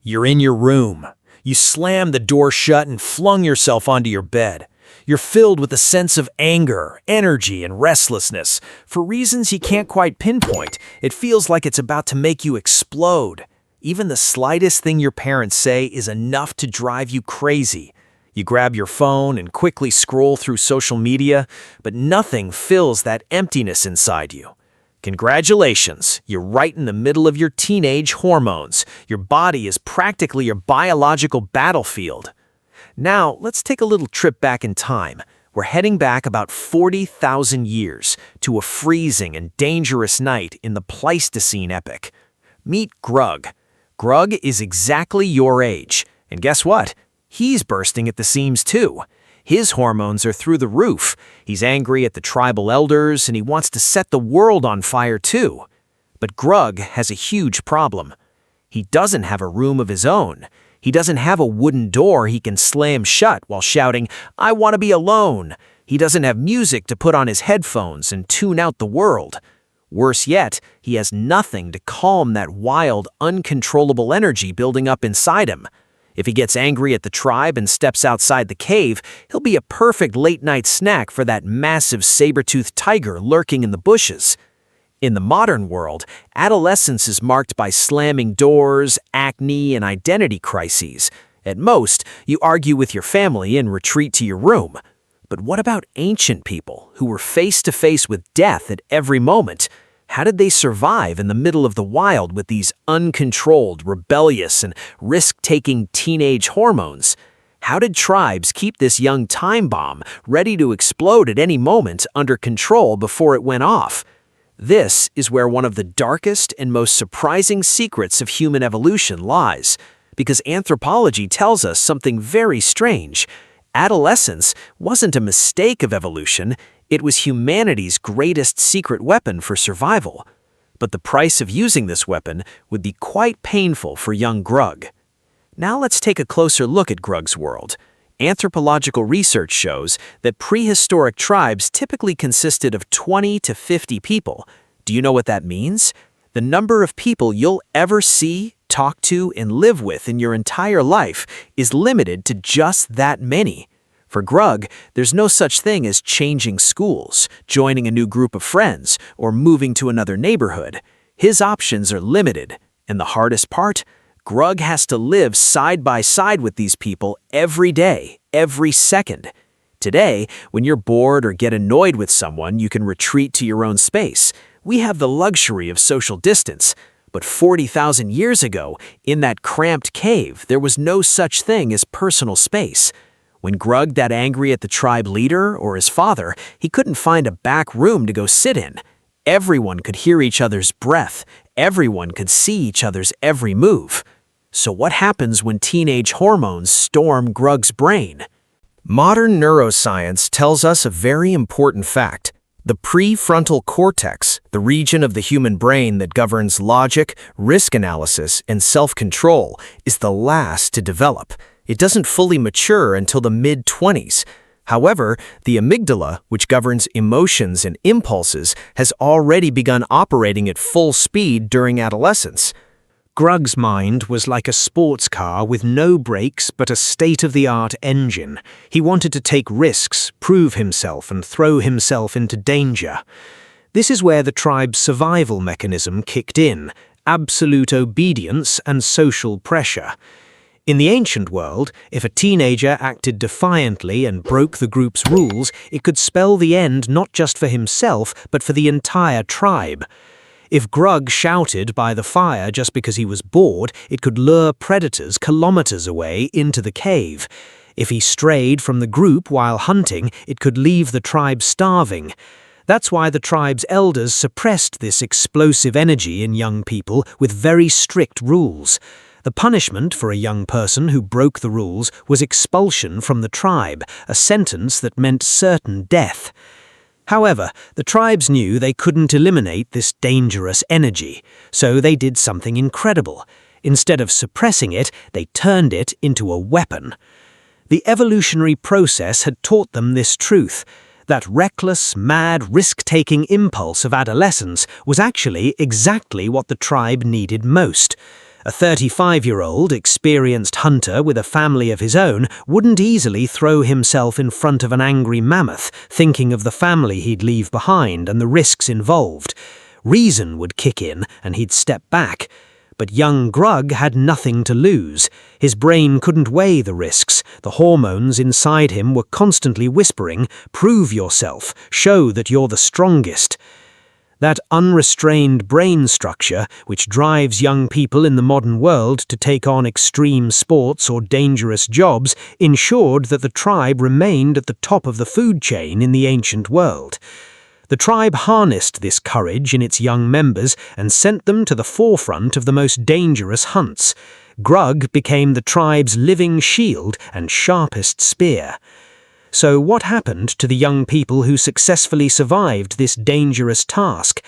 You're in your room. You slammed the door shut and flung yourself onto your bed. You're filled with a sense of anger, energy, and restlessness. For reasons you can't quite pinpoint, it feels like it's about to make you explode. Even the slightest thing your parents say is enough to drive you crazy. You grab your phone and quickly scroll through social media, but nothing fills that emptiness inside you. Congratulations, you're right in the middle of your teenage hormones. Your body is practically your biological battlefield. Now, let's take a little trip back in time. We're heading back about 40,000 years to a freezing and dangerous night in the Pleistocene epoch. Meet Grug. Grug is exactly your age. And guess what? He's bursting at the seams too. His hormones are through the roof. He's angry at the tribal elders, and he wants to set the world on fire too. But Grug has a huge problem. He doesn't have a room of his own. He doesn't have a wooden door he can slam shut while shouting, "I want to be alone." He doesn't have music to put on his headphones and tune out the world. Worse yet, he has nothing to calm that wild, uncontrollable energy building up inside him. If he gets angry at the tribe and steps outside the cave, he'll be a perfect late-night snack for that massive saber-toothed tiger lurking in the bushes. In the modern world, adolescence is marked by slamming doors, acne, and identity crises. At most, you argue with your family and retreat to your room. But what about ancient people who were face-to-face with death at every moment? How did they survive in the middle of the wild with these uncontrolled, rebellious, and risk-taking teenage hormones? How did tribes keep this young time bomb ready to explode at any moment under control before it went off? This is where one of the darkest and most surprising secrets of human evolution lies, because anthropology tells us something very strange. Adolescence wasn't a mistake of evolution. It was humanity's greatest secret weapon for survival. But the price of using this weapon would be quite painful for young Grug. Now let's take a closer look at Grug's world. Anthropological research shows that prehistoric tribes typically consisted of 20 to 50 people. Do you know what that means? The number of people you'll ever see, talk to, and live with in your entire life is limited to just that many. For Grug, there's no such thing as changing schools, joining a new group of friends, or moving to another neighborhood. His options are limited, and the hardest part? Grug has to live side by side with these people every day, every second. Today, when you're bored or get annoyed with someone, you can retreat to your own space. We have the luxury of social distance. But 40,000 years ago, in that cramped cave, there was no such thing as personal space. When Grug got angry at the tribe leader or his father, he couldn't find a back room to go sit in. Everyone could hear each other's breath. Everyone could see each other's every move. So what happens when teenage hormones storm Grug's brain? Modern neuroscience tells us a very important fact. The prefrontal cortex, the region of the human brain that governs logic, risk analysis, and self-control, is the last to develop. It doesn't fully mature until the mid-20s. However, the amygdala, which governs emotions and impulses, has already begun operating at full speed during adolescence. Grug's mind was like a sports car with no brakes but a state-of-the-art engine. He wanted to take risks, prove himself, and throw himself into danger. This is where the tribe's survival mechanism kicked in: absolute obedience and social pressure. In the ancient world, if a teenager acted defiantly and broke the group's rules, it could spell the end not just for himself, but for the entire tribe. If Grug shouted by the fire just because he was bored, it could lure predators kilometers away into the cave. If he strayed from the group while hunting, it could leave the tribe starving. That's why the tribe's elders suppressed this explosive energy in young people with very strict rules. The punishment for a young person who broke the rules was expulsion from the tribe, a sentence that meant certain death. However, the tribes knew they couldn't eliminate this dangerous energy, so they did something incredible. Instead of suppressing it, they turned it into a weapon. The evolutionary process had taught them this truth: that reckless, mad, risk-taking impulse of adolescence was actually exactly what the tribe needed most. A 35-year-old, experienced hunter with a family of his own wouldn't easily throw himself in front of an angry mammoth, thinking of the family he'd leave behind and the risks involved. Reason would kick in and he'd step back. But young Grug had nothing to lose. His brain couldn't weigh the risks. The hormones inside him were constantly whispering, "Prove yourself, show that you're the strongest." That unrestrained brain structure, which drives young people in the modern world to take on extreme sports or dangerous jobs, ensured that the tribe remained at the top of the food chain in the ancient world. The tribe harnessed this courage in its young members and sent them to the forefront of the most dangerous hunts. Grug became the tribe's living shield and sharpest spear. So what happened to the young people who successfully survived this dangerous task?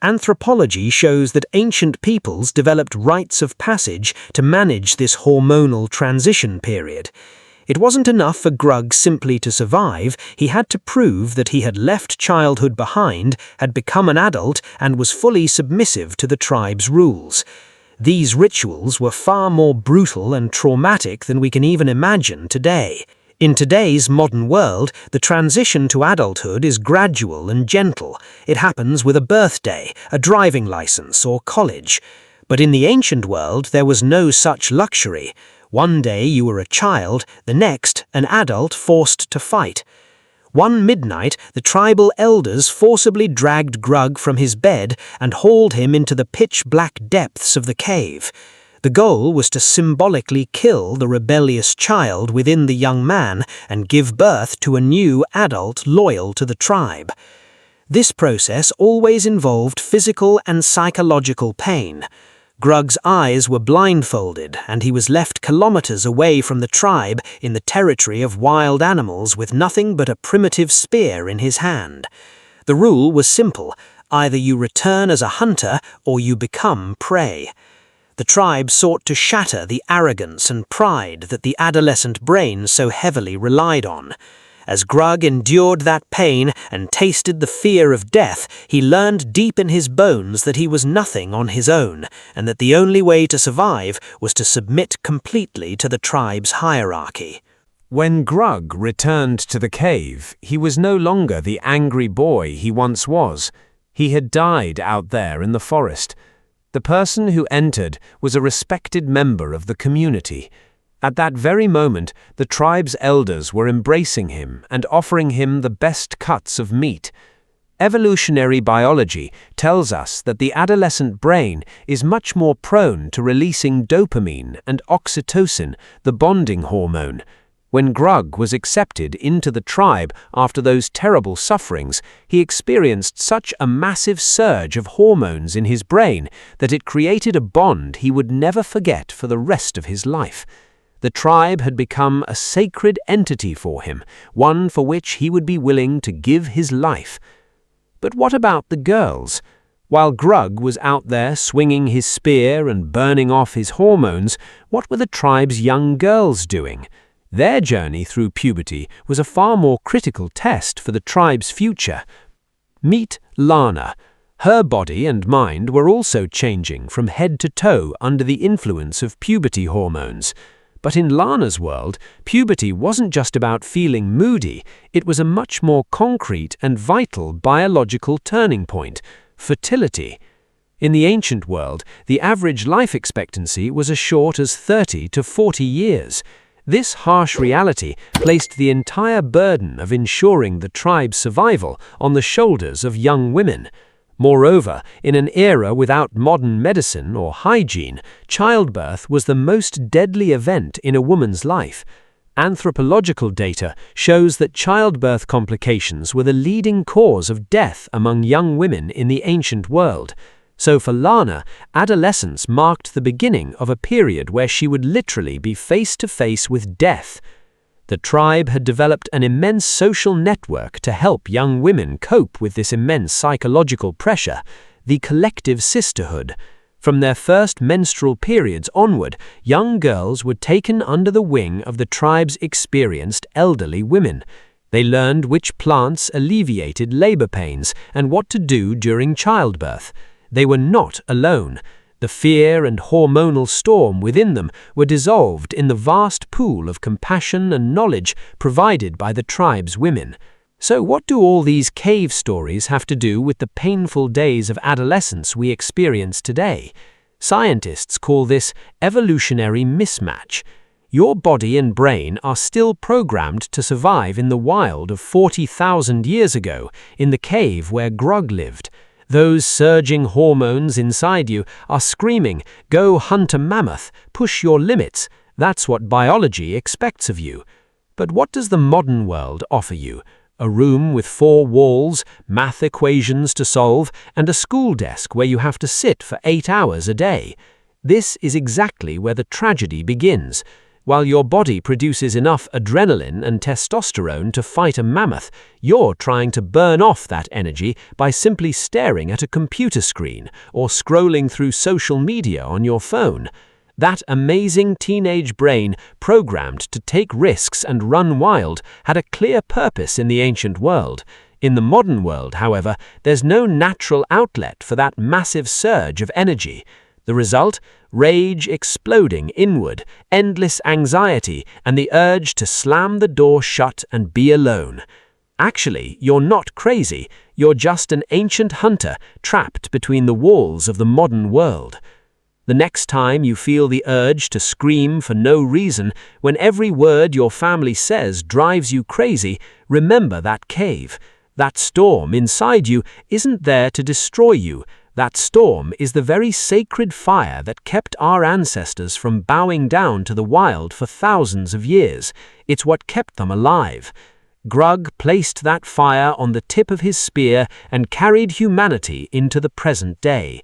Anthropology shows that ancient peoples developed rites of passage to manage this hormonal transition period. It wasn't enough for Grug simply to survive. He had to prove that he had left childhood behind, had become an adult, and was fully submissive to the tribe's rules. These rituals were far more brutal and traumatic than we can even imagine today. In today's modern world, the transition to adulthood is gradual and gentle. It happens with a birthday, a driving license, or college. But in the ancient world, there was no such luxury. One day you were a child, the next, an adult forced to fight. One midnight, the tribal elders forcibly dragged Grug from his bed and hauled him into the pitch-black depths of the cave. The goal was to symbolically kill the rebellious child within the young man and give birth to a new adult loyal to the tribe. This process always involved physical and psychological pain. Grug's eyes were blindfolded, and he was left kilometers away from the tribe in the territory of wild animals with nothing but a primitive spear in his hand. The rule was simple: either you return as a hunter or you become prey. The tribe sought to shatter the arrogance and pride that the adolescent brain so heavily relied on. As Grug endured that pain and tasted the fear of death, he learned deep in his bones that he was nothing on his own, and that the only way to survive was to submit completely to the tribe's hierarchy. When Grug returned to the cave, he was no longer the angry boy he once was. He had died out there in the forest. The person who entered was a respected member of the community. At that very moment, the tribe's elders were embracing him and offering him the best cuts of meat. Evolutionary biology tells us that the adolescent brain is much more prone to releasing dopamine and oxytocin, the bonding hormone. When Grug was accepted into the tribe after those terrible sufferings, he experienced such a massive surge of hormones in his brain that it created a bond he would never forget for the rest of his life. The tribe had become a sacred entity for him, one for which he would be willing to give his life. But what about the girls? While Grug was out there swinging his spear and burning off his hormones, what were the tribe's young girls doing? Their journey through puberty was a far more critical test for the tribe's future. Meet Lana. Her body and mind were also changing from head to toe under the influence of puberty hormones. But in Lana's world, puberty wasn't just about feeling moody, it was a much more concrete and vital biological turning point: fertility. In the ancient world, the average life expectancy was as short as 30 to 40 years. This harsh reality placed the entire burden of ensuring the tribe's survival on the shoulders of young women. Moreover, in an era without modern medicine or hygiene, childbirth was the most deadly event in a woman's life. Anthropological data shows that childbirth complications were the leading cause of death among young women in the ancient world. So for Lana, adolescence marked the beginning of a period where she would literally be face to face with death. The tribe had developed an immense social network to help young women cope with this immense psychological pressure, the collective sisterhood. From their first menstrual periods onward, young girls were taken under the wing of the tribe's experienced elderly women. They learned which plants alleviated labor pains and what to do during childbirth. They were not alone. The fear and hormonal storm within them were dissolved in the vast pool of compassion and knowledge provided by the tribe's women. So what do all these cave stories have to do with the painful days of adolescence we experience today? Scientists call this evolutionary mismatch. Your body and brain are still programmed to survive in the wild of 40,000 years ago, in the cave where Grog lived. Those surging hormones inside you are screaming, "Go hunt a mammoth, push your limits." That's what biology expects of you. But what does the modern world offer you? A room with 4 walls, math equations to solve, and a school desk where you have to sit for 8 hours a day. This is exactly where the tragedy begins. While your body produces enough adrenaline and testosterone to fight a mammoth, you're trying to burn off that energy by simply staring at a computer screen or scrolling through social media on your phone. That amazing teenage brain, programmed to take risks and run wild, had a clear purpose in the ancient world. In the modern world, however, there's no natural outlet for that massive surge of energy. The result? Rage exploding inward, endless anxiety, and the urge to slam the door shut and be alone. Actually, you're not crazy. You're just an ancient hunter trapped between the walls of the modern world. The next time you feel the urge to scream for no reason, when every word your family says drives you crazy, remember that cave. That storm inside you isn't there to destroy you. That storm is the very sacred fire that kept our ancestors from bowing down to the wild for thousands of years. It's what kept them alive. Grug placed that fire on the tip of his spear and carried humanity into the present day.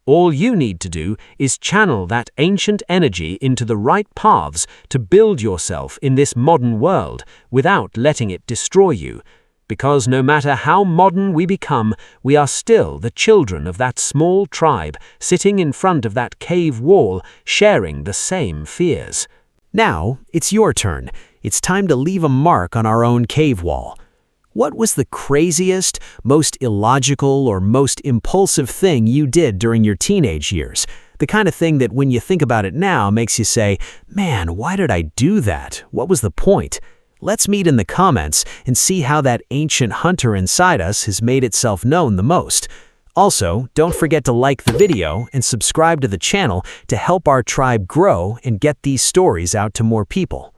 All you need to do is channel that ancient energy into the right paths to build yourself in this modern world without letting it destroy you. Because no matter how modern we become, we are still the children of that small tribe sitting in front of that cave wall, sharing the same fears. Now, it's your turn. It's time to leave a mark on our own cave wall. What was the craziest, most illogical, or most impulsive thing you did during your teenage years? The kind of thing that when you think about it now makes you say, "Man, why did I do that? What was the point?" Let's meet in the comments and see how that ancient hunter inside us has made itself known the most. Also, don't forget to like the video and subscribe to the channel to help our tribe grow and get these stories out to more people.